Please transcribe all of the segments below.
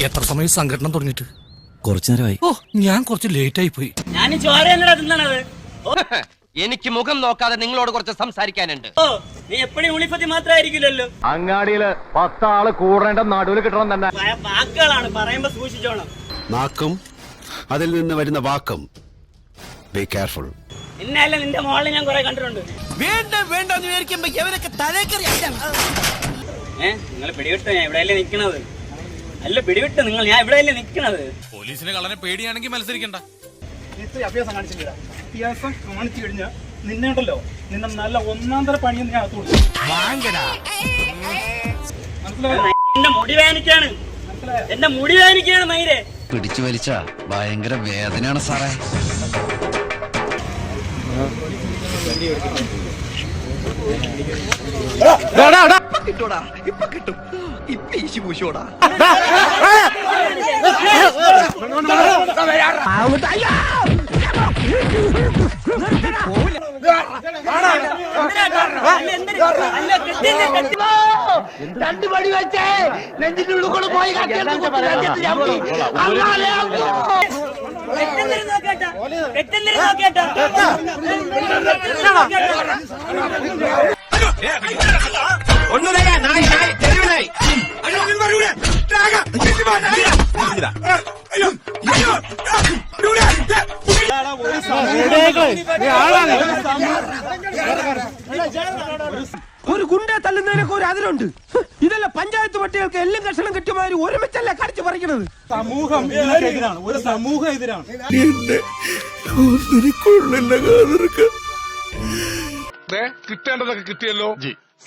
എത്ര സമയം സംഘടന തുടങ്ങിയിട്ട്? കുറച്ചു നേരമായി. ഓ, ഞാൻ കുറച്ച് ലേറ്റ് ആയി പോയി. എനിക്ക് മുഖം നോക്കാതെ നിങ്ങളോട് കുറച്ച് സംസാരിക്കാനുണ്ട്. നീ എപ്പോഴും യൂണിഫോം മാത്രമായിരിക്കില്ലല്ലോ. അങ്ങാടിയില് 10 ആള് കൂടേണ്ട നടുവിൽ കിട്ടണം തന്നെ. വാക്കുകളാണ് പറയുമ്പോ സൂക്ഷിച്ചോണം. നാക്കും അതിൽ നിന്ന് വരുന്ന വാക്കും. Be careful. ഇന്നല്ല നിന്റെ മോളിൽ ഞാൻ കുറെ കണ്ടിട്ടുണ്ട്. നിങ്ങൾ പിടിവിട്ടോ? ഞാൻ ഇവിടെയല്ലേ നിക്കണത്. അല്ല പിടിവിട്ട് നിങ്ങൾ, ഞാൻ ഇവിടെയല്ലേ നിക്കണത്. പോലീസിനെ കള്ളനെ പേടിയാണെങ്കിൽ മത്സരിക്കണ്ട. അഭ്യാസം കാണിച്ചില്ല. അഭ്യാസം കാണിച്ചു കഴിഞ്ഞാൽ നിന്നുണ്ടല്ലോ, നിന്നെ നല്ല ഒന്നാന്തര പണിയെന്ന് ഞാൻ കൊടുത്തു. എന്റെ മുടി വേദനിക്കാണ്, എന്റെ മുടി വേദനിക്കാണ് മയിരെ. പിടിച്ചു വലിച്ച ഭയങ്കര വേദനയാണ് സാറേ. ഇപ്പൊ കിട്ടും, ഇപ്പൊ ഈശി പൂശോടാ. രണ്ടു പടി വെച്ചേ നെഞ്ചിന്റെ ഉള്ളിൽ കൂടെ പോയി ഒരു ഗുണ്ടെ തല്ലുന്നതിനൊക്കെ ഒരു അതിലുണ്ട്. ഇതല്ല പഞ്ചായത്ത് പട്ടികൾക്ക് എല്ലാം കഷണം കിട്ടിയമാതിരി ഒരുമിച്ചല്ലേ കടിച്ചു പറിക്കുന്നത്. സമൂഹം ഇതിനെതിരാണ്, ഒരു സമൂഹം എതിരാണ്. കിട്ടേണ്ടതൊക്കെ കിട്ടിയല്ലോ,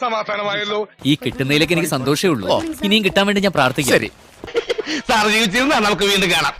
സമാധാനമായല്ലോ. ഈ കിട്ടുന്നതിലേക്ക് എനിക്ക് സന്തോഷമേ ഉള്ളൂ. ഇനിയും കിട്ടാൻ വേണ്ടി ഞാൻ പ്രാർത്ഥിക്കാം. സാർ ജീവിച്ചിരുന്നാ നമുക്ക് വീണ്ടും കാണാം.